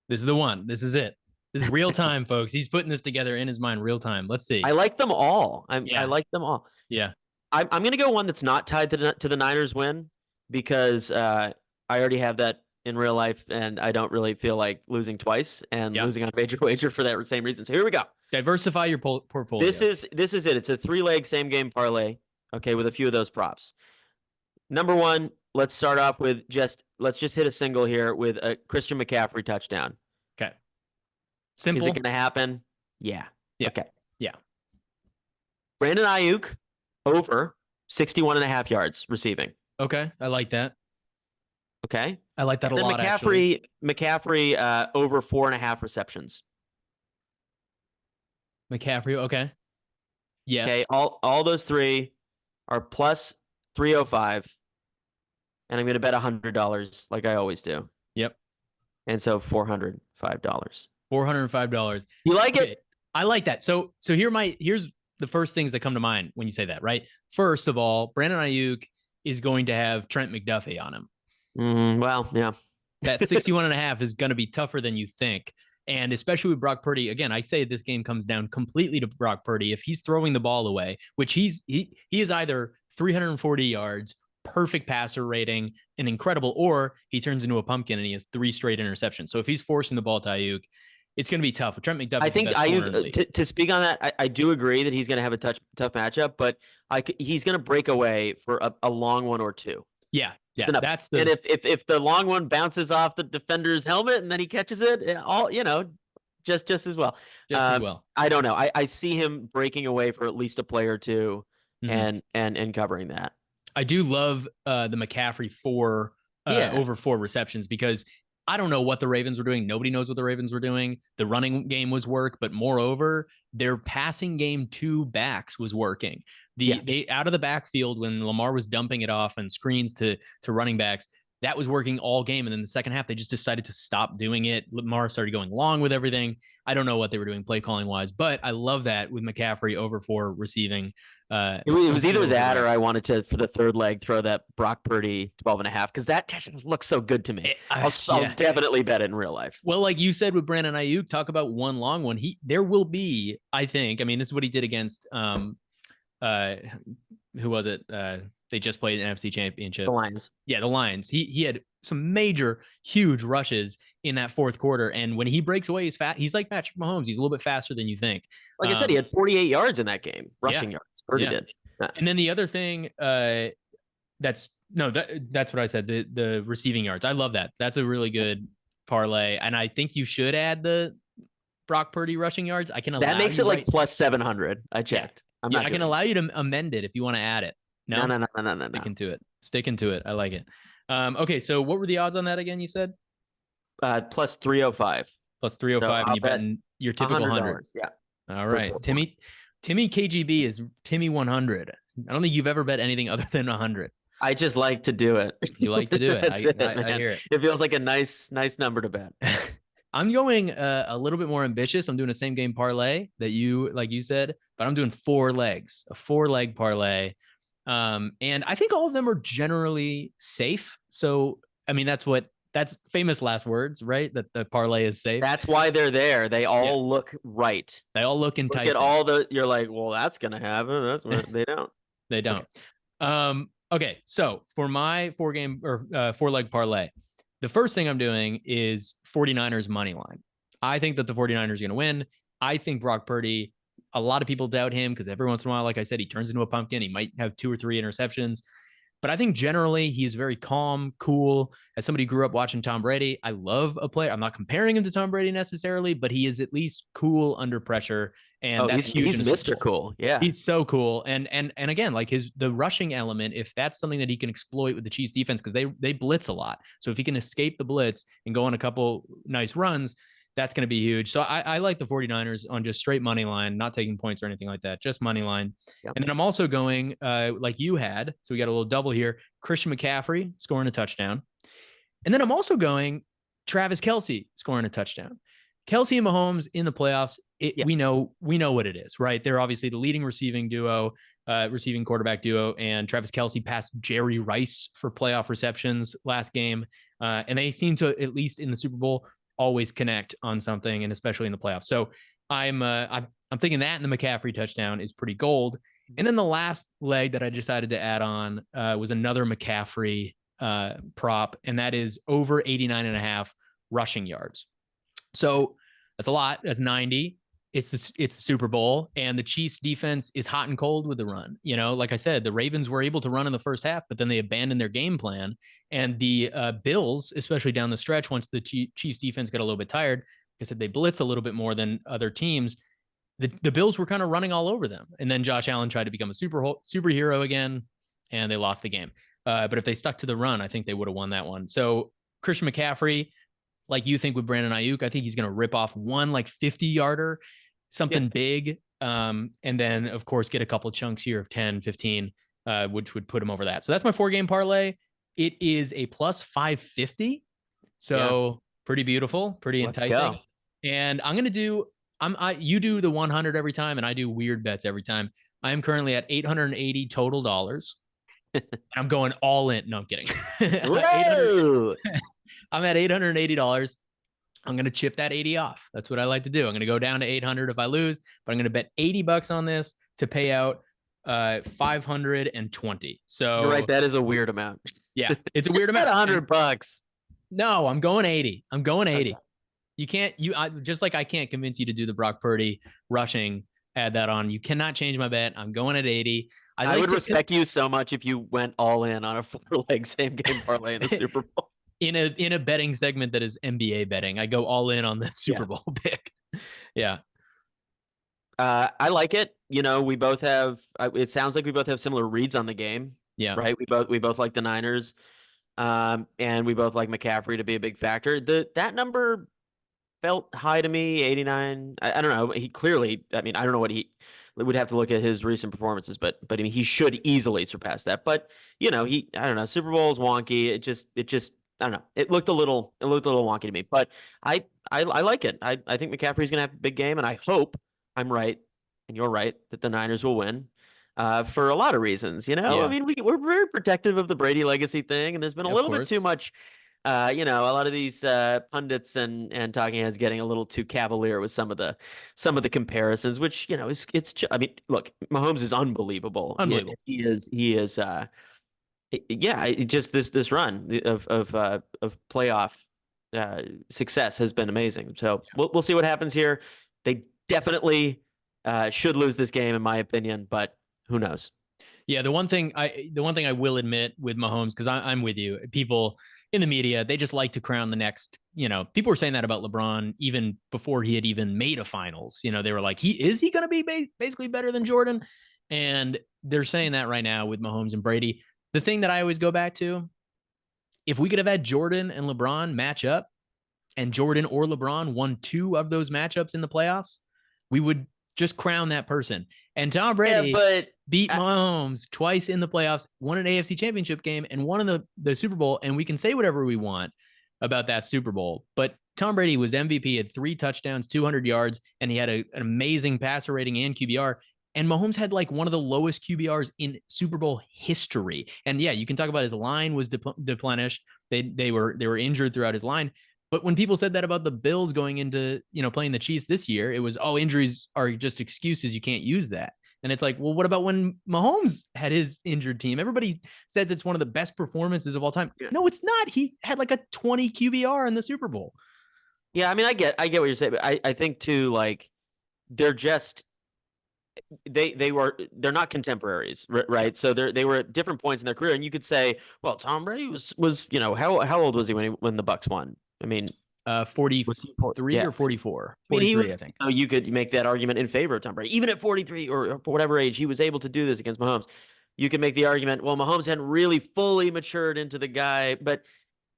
This is the one. This is it. This is real time, folks. He's putting this together in his mind real time. Let's see. I like them all. I like them all. Yeah. I'm going to go one that's not tied to the Niners win because I already have that in real life, and I don't really feel like losing twice and losing on a major wager for that same reason. So here we go. Diversify your portfolio. This is it. It's a 3-leg same game parlay. Okay, with a few of those props. Number one, let's start off with let's just hit a single here with a Christian McCaffrey touchdown. Okay. Simple. Is it going to happen? Yeah. Okay. Yeah. Brandon Ayuk over 61 and a half yards receiving. Okay. I like that. Okay. I like that a lot. McCaffrey over 4.5 receptions. McCaffrey. Okay. Yes. Okay. All those three are plus 305. And I'm going to bet $100 like I always do. Yep. And so $405. $405. You like it? I like that. So here's the first things that come to mind when you say that, right? First of all, Brandon Ayuk is going to have Trent McDuffie on him. Well, yeah. That 61 and a half is going to be tougher than you think. And especially with Brock Purdy, again, I say this game comes down completely to Brock Purdy. If he's throwing the ball away, which he is either 340 yards, perfect passer rating, and incredible, or he turns into a pumpkin and he has 3 straight interceptions. So if he's forcing the ball to Ayuk, it's going to be tough. With Trent McDuffie, I think Ayuk, to speak on that, I do agree that he's going to have a tough matchup, but he's going to break away for a long one or two. Yeah. That's and if the long one bounces off the defender's helmet and then he catches it, just as well. I don't know. I see him breaking away for at least a play or two, and covering that. I do love the McCaffrey over 4 receptions because I don't know what the Ravens were doing. Nobody knows what the Ravens were doing. The running game was work, but moreover, their passing game to backs was working. They out of the backfield when Lamar was dumping it off and screens to running backs, that was working all game. And then the second half, they just decided to stop doing it. Lamar started going long with everything. I don't know what they were doing play calling wise, but I love that with McCaffrey over 4 receiving. It was either that or I wanted to, for the third leg, throw that Brock Purdy 12 and a half because that looks so good to me. I'll definitely bet it in real life. Well, like you said with Brandon Ayuk, talk about one long one. There will be, I think, I mean, this is what he did against, who was it? They just played an NFC championship. The Lions. Yeah, the Lions. He had some major, huge rushes in that fourth quarter. And when he breaks away, he's fast. He's like Patrick Mahomes. He's a little bit faster than you think. Like I said, he had 48 yards in that game, rushing yards. Purdy did. And then the other thing, that's what I said. The receiving yards. I love that. That's a really good parlay. And I think you should add the Brock Purdy rushing yards. I can allow that makes it like plus 700. I checked. I can allow you to amend it if you want to add it. No. Sticking to it. I like it. Okay, so what were the odds on that again? You said plus 305. Plus 305, and you betting your typical $100. Yeah. All right, Timmy KGB is Timmy 100. I don't think you've ever bet anything other than 100. I just like to do it. You like to do it. I hear it. It feels like a nice number to bet. I'm going a little bit more ambitious. I'm doing a same game parlay that you said, but I'm doing 4 legs, a 4-leg parlay. And I think all of them are generally safe. So, I mean, that's famous last words, right? That the parlay is safe. That's why they're there. They all look right. They all look enticing. Look at you're like, well, that's going to happen. That's what they don't. They don't. Okay. Okay. So for my 4-leg parlay, the first thing I'm doing is 49ers money line. I think that the 49ers are going to win. I think Brock Purdy, a lot of people doubt him because every once in a while, like I said, he turns into a pumpkin. He might have 2 or 3 interceptions. But I think generally he is very calm, cool. As somebody who grew up watching Tom Brady, I love a player. I'm not comparing him to Tom Brady necessarily, but he is at least cool under pressure. And Oh, that's huge. he's Mr. Cool. Yeah. He's so cool. And again, like the rushing element, if that's something that he can exploit with the Chiefs defense, because they blitz a lot. So if he can escape the blitz and go on a couple nice runs, that's going to be huge. So I like the 49ers on just straight money line, not taking points or anything like that, just money line. Yep. And then I'm also going like you had. So we got a little double here. Christian McCaffrey scoring a touchdown. And then I'm also going Travis Kelce scoring a touchdown. Kelce and Mahomes in the playoffs, we know what it is, right? They're obviously the leading receiving quarterback duo, and Travis Kelce passed Jerry Rice for playoff receptions last game. And they seem to, at least in the Super Bowl, always connect on something, and especially in the playoffs. So I'm thinking that, and the McCaffrey touchdown is pretty gold. And then the last leg that I decided to add on was another McCaffrey prop, and that is over 89.5 rushing yards. So that's a lot. That's 90. It's the Super Bowl, and the Chiefs defense is hot and cold with the run. You know, like I said, the Ravens were able to run in the first half, but then they abandoned their game plan. And the Bills, especially down the stretch, once the Chiefs defense got a little bit tired, like I said, they blitz a little bit more than other teams. The Bills were kind of running all over them. And then Josh Allen tried to become a superhero again, and they lost the game. But if they stuck to the run, I think they would have won that one. So Christian McCaffrey, like you think with Brandon Ayuk, I think he's going to rip off one like 50-yarder, something big. And then, of course, get a couple chunks here of 10, 15, which would put him over that. So that's my 4-game parlay. It is a plus 550. So pretty beautiful, pretty enticing. Go. And I'm going to do, you do the 100 every time, and I do weird bets every time. I am currently at $880 total dollars. I'm going all in. No, I'm kidding. I'm at $880. I'm going to chip that 80 off. That's what I like to do. I'm going to go down to 800 if I lose, but I'm going to bet $80 on this to pay out 520. So you're right. That is a weird amount. Yeah, it's a weird amount. $100. No, I'm going 80. I'm going 80. Okay. You can't, just like I can't convince you to do the Brock Purdy rushing, add that on. You cannot change my bet. I'm going at 80. I would respect you so much if you went all in on a 4-leg same game parlay in the Super Bowl. In a betting segment that is NBA betting, I go all in on the Super Bowl pick. Yeah. I like it. You know, we both have, it sounds like we both have similar reads on the game. Yeah. Right. We both like the Niners. And we both like McCaffrey to be a big factor. That number felt high to me, 89. I don't know. He clearly, I mean, I don't know what he would have to look at his recent performances, but I mean, he should easily surpass that. But, you know, I don't know. Super Bowl is wonky. It just, I don't know. It looked a little wonky to me, but I like it. I think McCaffrey's going to have a big game, and I hope I'm right and you're right that the Niners will win for a lot of reasons. You know, I mean, we're very protective of the Brady legacy thing, and there's been a little bit too much, you know, a lot of these pundits and talking heads getting a little too cavalier with some of the comparisons, which, you know, I mean, look, Mahomes is unbelievable. He is. Yeah, just this run of playoff success has been amazing. So we'll see what happens here. They definitely should lose this game, in my opinion, but who knows? Yeah, the one thing I will admit with Mahomes, because I'm with you, people in the media, they just like to crown the next. You know, people were saying that about LeBron even before he had even made a finals. You know, they were like, is he going to be basically better than Jordan? And they're saying that right now with Mahomes and Brady. The thing that I always go back to, if we could have had Jordan and LeBron match up, and Jordan or LeBron won 2 of those matchups in the playoffs, we would just crown that person. And Tom Brady beat Mahomes twice in the playoffs, won an AFC championship game, and won in the Super Bowl. And we can say whatever we want about that Super Bowl, but Tom Brady was MVP, had 3 touchdowns, 200 yards, and he had an amazing passer rating and QBR. And Mahomes had like one of the lowest QBRs in Super Bowl history. And yeah, you can talk about his line was deplenished. They were injured throughout his line. But when people said that about the Bills going into, you know, playing the Chiefs this year, it was, injuries are just excuses. You can't use that. And it's like, well, what about when Mahomes had his injured team? Everybody says it's one of the best performances of all time. Yeah. No, it's not. He had like a 20 QBR in the Super Bowl. Yeah, I mean, I get what you're saying, but I think too, like they're just they're not contemporaries, Yeah. right? So they were at different points in their career, and you could say, well, Tom Brady was how old was he when the Bucks won? I mean, was he 43 yeah? or 44? I mean, he 43, I was. think. So you could make that argument in favor of Tom Brady, even at 43 or whatever age he was able to do this against Mahomes. You could make the argument, well, Mahomes hadn't really fully matured into the guy, but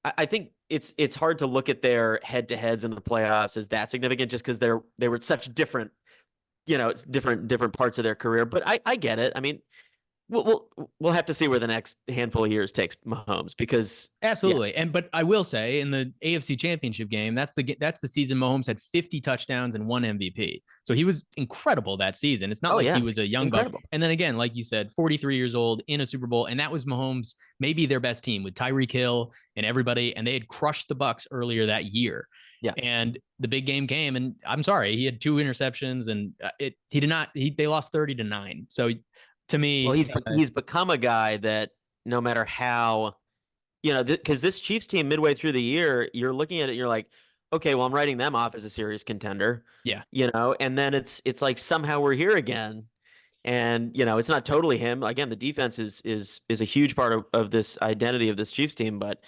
I think it's hard to look at their head to heads in the playoffs as that significant just because they were such different, it's different parts of their career. But I get it. I mean, we'll have to see where the next handful of years takes Mahomes because yeah. Absolutely. But I will say in the AFC Championship game, that's the season Mahomes had 50 touchdowns and one MVP. So he was incredible that season. It's not Oh like he yeah, was a young buck. incredible. And then again, like you said, 43 years old in a Super Bowl, and that was Mahomes maybe their best team with Tyreek Hill and everybody, and they had crushed the Bucks earlier that year. Yeah. And the big game came, and I'm sorry, he had two interceptions, and they lost 30-9. So to Well, me, he's become a guy that no matter how, because this Chiefs team midway through the year, you're looking at it, you're like, okay, well, I'm writing them off as a serious contender, yeah, and then it's like somehow we're here again, and it's not totally him. Again, the defense is a huge part of this identity of this Chiefs team, but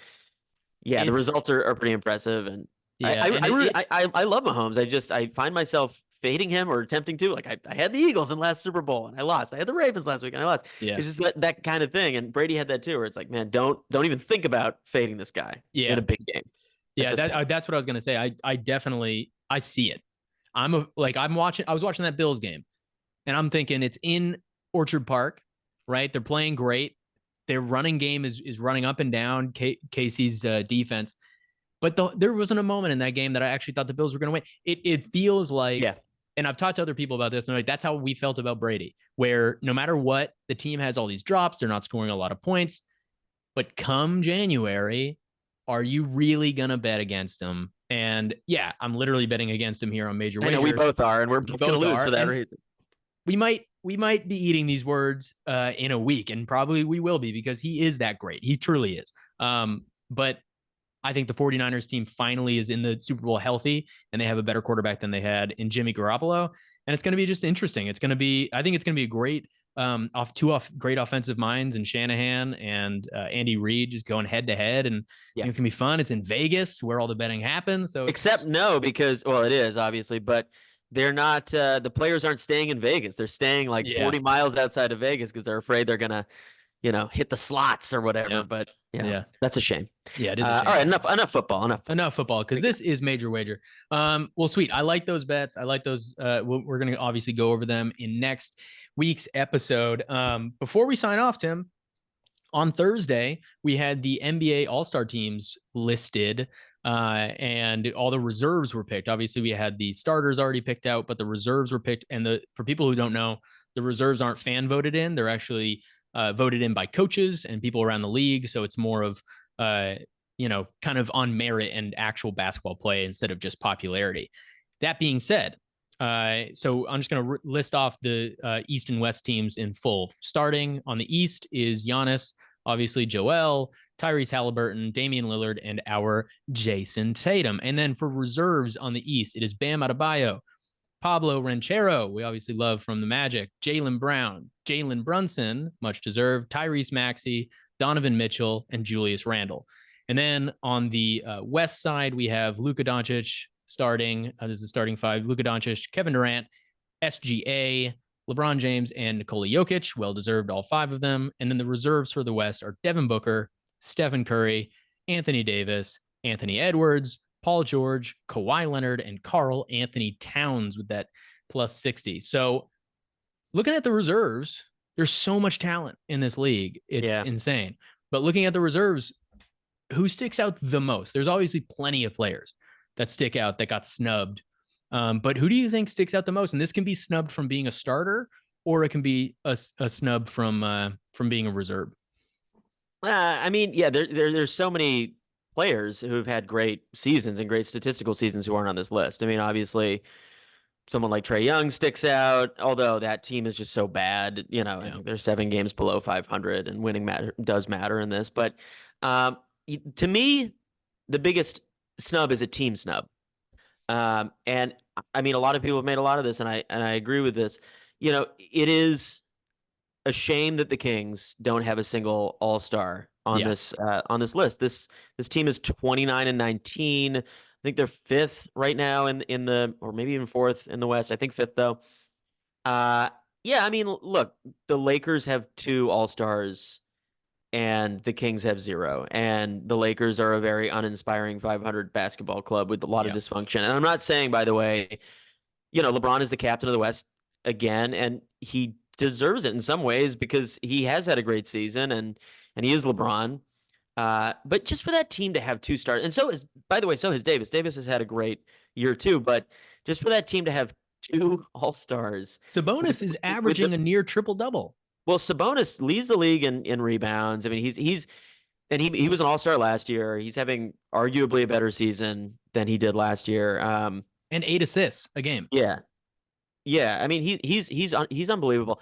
yeah, the it's results are pretty impressive, and yeah, and it I love Mahomes. I find myself fading him or attempting to. Like I had the Eagles in last Super Bowl and I lost. I had the Ravens last week and I lost. yeah. It's just that kind of thing. And Brady had that too, where it's like, man, don't even think about fading this guy in Yeah, a big game. yeah, that's what I was gonna say. I definitely I see it. I'm watching. I was watching that Bills game, and I'm thinking it's in Orchard Park, right? They're playing great. Their running game is running up and down Casey's defense, but there wasn't a moment in that game that I actually thought the Bills were going to win. It feels like, Yeah. And I've talked to other people about this, and like that's how we felt about Brady, where no matter what, the team has all these drops, they're not scoring a lot of points, but come January, are you really gonna bet against him? And yeah, I'm literally betting against him here on Major I Wager. know we both are, and we're both going to lose for that reason. We might be eating these words in a week, and probably we will be because he is that great. He truly is. But I think the 49ers team finally is in the Super Bowl healthy, and they have a better quarterback than they had in Jimmy Garoppolo. And it's going to be just interesting. I think it's going to be a great great offensive minds and Shanahan and Andy Reid just going head to head, and Yeah. it's gonna be fun. It's in Vegas where all the betting happens. So Except no, because well, it is obviously, but they're not. The players aren't staying in Vegas. They're staying like 40 miles outside of Vegas because they're afraid they're gonna, hit the slots or whatever. Yeah. But Yeah. that's a shame. Yeah, it is a shame. All right, enough football. Enough football, because this is Major Wager. Well, sweet. I like those bets. I like those. We're going to obviously go over them in next week's episode. Before we sign off, Tim, on Thursday, we had the NBA All-Star teams listed, and all the reserves were picked. Obviously, we had the starters already picked out, but the reserves were picked. And for people who don't know, the reserves aren't fan voted in. They're actually voted in by coaches and people around the league. So it's more of kind of on merit and actual basketball play instead of just popularity. That being said, so I'm just going to list off the East and West teams in full. Starting on the East is Giannis, obviously Joel, Tyrese Halliburton, Damian Lillard, and our Jason Tatum. And then for reserves on the East, it is Bam Adebayo, Pablo Ranchero, we obviously love from the Magic, Jaylen Brown, Jalen Brunson, much deserved, Tyrese Maxey, Donovan Mitchell, and Julius Randle. And then on the West side, we have Luka Doncic starting. This is the starting five. Luka Doncic, Kevin Durant, SGA, LeBron James, and Nikola Jokic. Well-deserved, all five of them. And then the reserves for the West are Devin Booker, Stephen Curry, Anthony Davis, Anthony Edwards, Paul George, Kawhi Leonard, and Karl Anthony Towns with that plus 60. So looking at the reserves, there's so much talent in this league. It's insane. But looking at the reserves, who sticks out the most? There's obviously plenty of players that stick out that got snubbed. But who do you think sticks out the most? And this can be snubbed from being a starter, or it can be a snub from being a reserve. I mean, yeah, there's so many players who've had great seasons and great statistical seasons who aren't on this list. I mean, obviously, someone like Trae Young sticks out, although that team is just so bad. I think they're 7 games below 500, and winning does matter in this. But to me, the biggest snub is a team snub. And I mean, a lot of people have made a lot of this, and I agree with this. It is a shame that the Kings don't have a single All-Star Yeah. on this list. This team is 29-19. I think they're fifth right now in the, or maybe even fourth in the West. I think fifth though. Uh, yeah, I mean, look, the Lakers have two All-Stars and the Kings have zero. And the Lakers are a very uninspiring 500 basketball club with a lot of Yeah. dysfunction. And I'm not saying, by the way, LeBron is the captain of the West again, and he deserves it in some ways because he has had a great season and he is LeBron. But just for that team to have two stars, and so is, by the way, so has Davis. Davis has had a great year too, but just for that team to have two All-Stars Sabonis is with averaging a near triple double. well, Sabonis leads the league in rebounds. I mean, he was an All-Star last year. He's having arguably a better season than he did last year. And 8 assists a game. Yeah, yeah. I mean, he's unbelievable.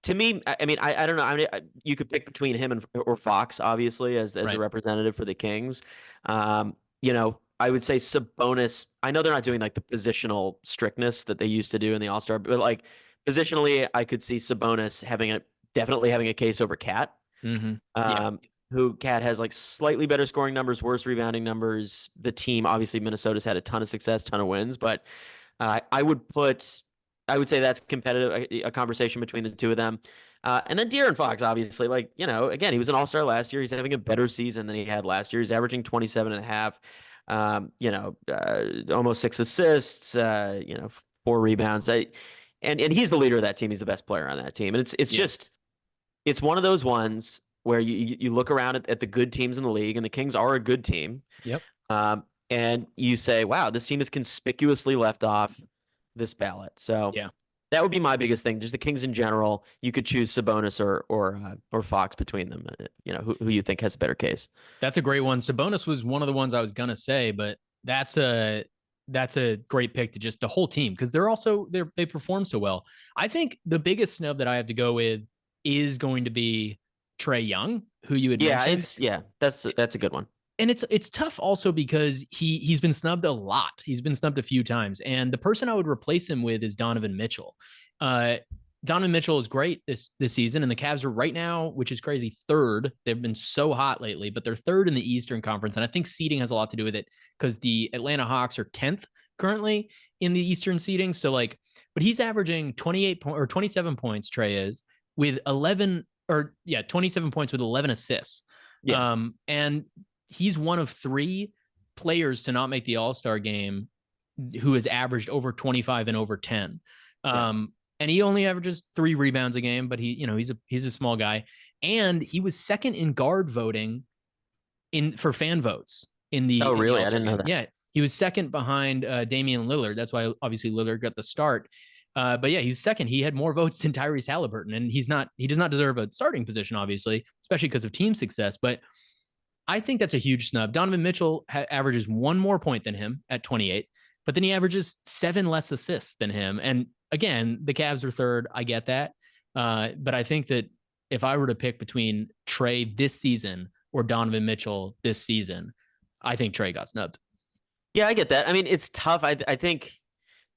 To me, I mean, I don't know. I mean, you could pick between him or Fox, obviously, as Right. a representative for the Kings. I would say Sabonis. I know they're not doing like the positional strictness that they used to do in the All-Star, but like positionally, I could see Sabonis definitely having a case over Cat. Mm-hmm. Yeah. Who Cat has like slightly better scoring numbers, worse rebounding numbers. The team, obviously, Minnesota's had a ton of success, ton of wins, but I would say that's competitive, a conversation between the two of them. And then De'Aaron Fox, obviously, like, again, he was an All-Star last year. He's having a better season than he had last year. He's averaging 27 and a half, almost 6 assists, 4 rebounds. And he's the leader of that team. He's the best player on that team. And it's one of those ones where you look around at the good teams in the league, and the Kings are a good team. Yep. And you say, wow, this team is conspicuously left off this ballot. So yeah, that would be my biggest thing. Just the Kings in general. You could choose Sabonis or Fox between them. Who you think has a better case. That's a great one. Sabonis was one of the ones I was gonna say, but that's a great pick to just the whole team because they perform so well. I think the biggest snub that I have to go with is going to be Trae Young, who you had mentioned. That's a good one. And it's tough also because he's been snubbed a lot. He's been snubbed a few times, and the person I would replace him with is Donovan Mitchell. Donovan Mitchell is great this season, and the Cavs are right now, which is crazy, third. They've been so hot lately, but they're third in the Eastern Conference, and I think seeding has a lot to do with it because the Atlanta Hawks are 10th currently in the Eastern seeding. So but he's averaging 27 points. Trae is with 27 points with 11 assists. Yeah. And he's one of 3 players to not make the All-Star game who has averaged over 25 and over 10. And he only averages 3 rebounds a game, but he's a small guy. And he was second in guard voting for fan votes in the. Oh, really? I didn't know that. Yeah. He was second behind Damian Lillard. That's why obviously Lillard got the start. But yeah, he was second. He had more votes than Tyrese Halliburton, and he does not deserve a starting position, obviously, especially because of team success. But I think that's a huge snub. Donovan Mitchell averages 1 more point than him at 28, but then he averages 7 less assists than him. And again, the Cavs are third. I get that. But I think that if I were to pick between Trae this season or Donovan Mitchell this season, I think Trae got snubbed. Yeah, I get that. I mean, it's tough. I think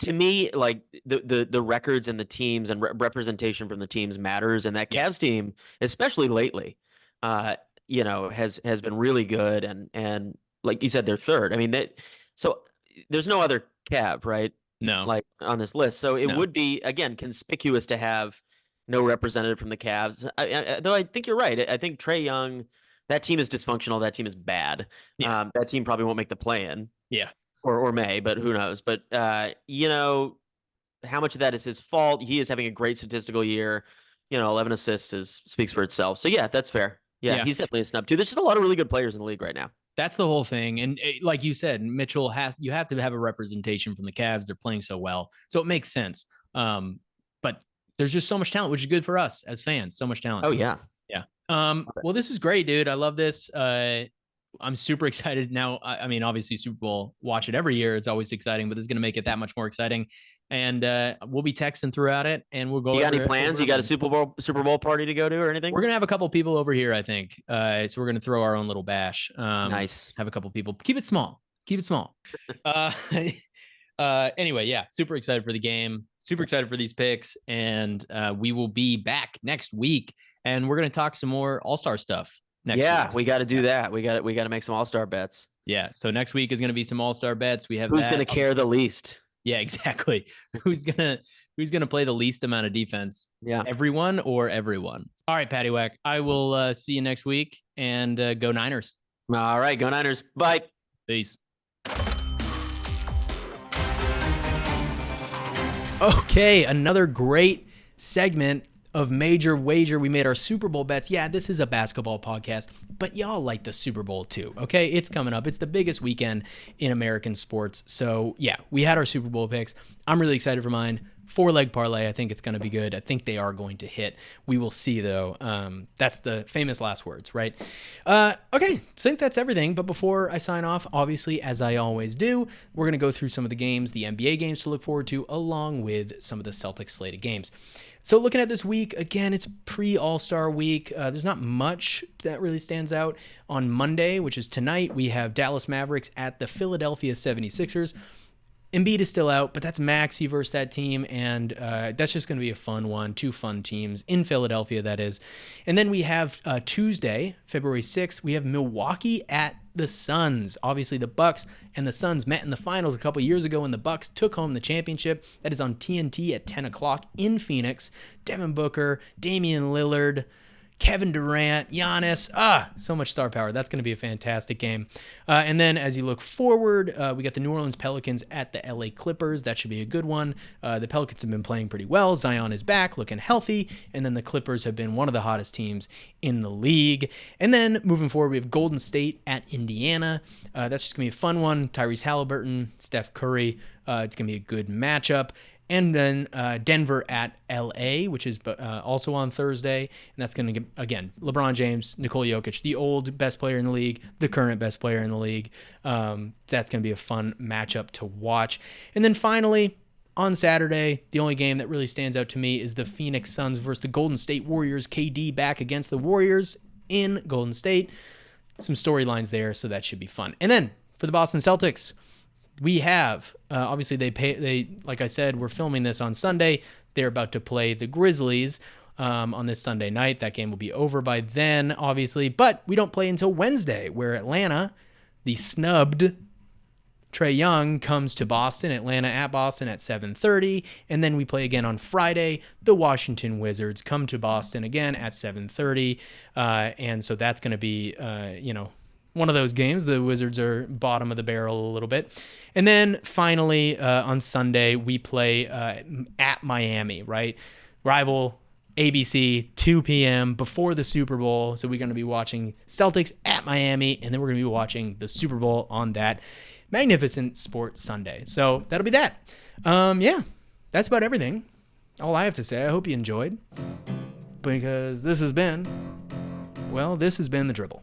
to me, like the records and the teams and representation from the teams matters. And that Cavs team, especially lately, has been really good, and like you said, they're third. I mean, so there's no other Cav, right? No, like on this list. So it would be again conspicuous to have no representative from the Cavs. Though I think you're right. I think Trae Young, that team is dysfunctional. That team is bad. Yeah. That team probably won't make the play-in. Yeah. Or may, but who knows? But how much of that is his fault? He is having a great statistical year. 11 assists speaks for itself. So yeah, that's fair. Yeah, he's definitely a snub too. There's just a lot of really good players in the league right now. That's the whole thing. And like you said, Mitchell you have to have a representation from the Cavs. They're playing so well. So it makes sense. But there's just so much talent, which is good for us as fans. So much talent. Oh, yeah. Yeah. Well, this is great, dude. I love this. I'm super excited now. I mean, obviously Super Bowl, watch it every year. It's always exciting, but this is going to make it that much more exciting. And we'll be texting throughout it, and we'll go. You got any plans? You got a Super Bowl party to go to or anything? We're gonna have a couple people over here, I think. So we're gonna throw our own little bash. Nice. Have a couple people. Keep it small. Keep it small. Anyway, yeah, super excited for the game. Super excited for these picks. And we will be back next week. And we're going to talk some more All-Star stuff next week. We got to do that. We got to make some All-Star bets. Yeah. So next week is going to be some All-Star bets. We have who's going to care the least. Yeah, exactly. Who's gonna play the least amount of defense? Yeah. Everyone or everyone? All right, Paddywhack. I will see you next week, and go Niners. All right, go Niners. Bye. Peace. Okay, another great segment of Major Wager. We made our Super Bowl bets. Yeah, this is a basketball podcast, but y'all like the Super Bowl too, okay? It's coming up. It's the biggest weekend in American sports. So yeah, we had our Super Bowl picks. I'm really excited for mine. 4-leg parlay. I think it's going to be good. I think they are going to hit. We will see, though. That's the famous last words, right? Okay, I think that's everything. But before I sign off, obviously, as I always do, we're going to go through some of the games, the NBA games to look forward to, along with some of the Celtics slated games. So looking at this week, again, it's pre-All-Star week. There's not much that really stands out. On Monday, which is tonight, we have Dallas Mavericks at the Philadelphia 76ers. Embiid is still out, but that's Maxey versus that team, and that's just going to be a fun one. Two fun teams in Philadelphia, that is. And then we have Tuesday, February 6th, we have Milwaukee at the Suns. Obviously, the Bucks and the Suns met in the finals a couple years ago, and the Bucks took home the championship. That is on TNT at 10 o'clock in Phoenix. Devin Booker, Damian Lillard, Kevin Durant, Giannis, so much star power. That's going to be a fantastic game. And then as you look forward, we got the New Orleans Pelicans at the LA Clippers. That should be a good one. The Pelicans have been playing pretty well. Zion is back, looking healthy. And then the Clippers have been one of the hottest teams in the league. And then moving forward, we have Golden State at Indiana. That's just going to be a fun one. Tyrese Halliburton, Steph Curry. It's going to be a good matchup. And then Denver at LA, which is also on Thursday. And that's going to get, again, LeBron James, Nikola Jokic, the old best player in the league, the current best player in the league. That's going to be a fun matchup to watch. And then finally, on Saturday, the only game that really stands out to me is the Phoenix Suns versus the Golden State Warriors. KD back against the Warriors in Golden State. Some storylines there, so that should be fun. And then for the Boston Celtics, we have, obviously they like I said, we're filming this on Sunday. They're about to play the Grizzlies on this Sunday night. That game will be over by then, obviously. But we don't play until Wednesday, where Atlanta, the snubbed Trae Young, comes to Boston. Atlanta at Boston at 7:30. And then we play again on Friday. The Washington Wizards come to Boston again at 7:30. And so that's going to be, one of those games. The Wizards are bottom of the barrel a little bit. And then finally, on Sunday, we play at Miami, right? Rival ABC, 2 p.m. before the Super Bowl. So we're going to be watching Celtics at Miami, and then we're going to be watching the Super Bowl on that magnificent sports Sunday. So that'll be that. Yeah, that's about everything. All I have to say. I hope you enjoyed, because this has been the Dribble.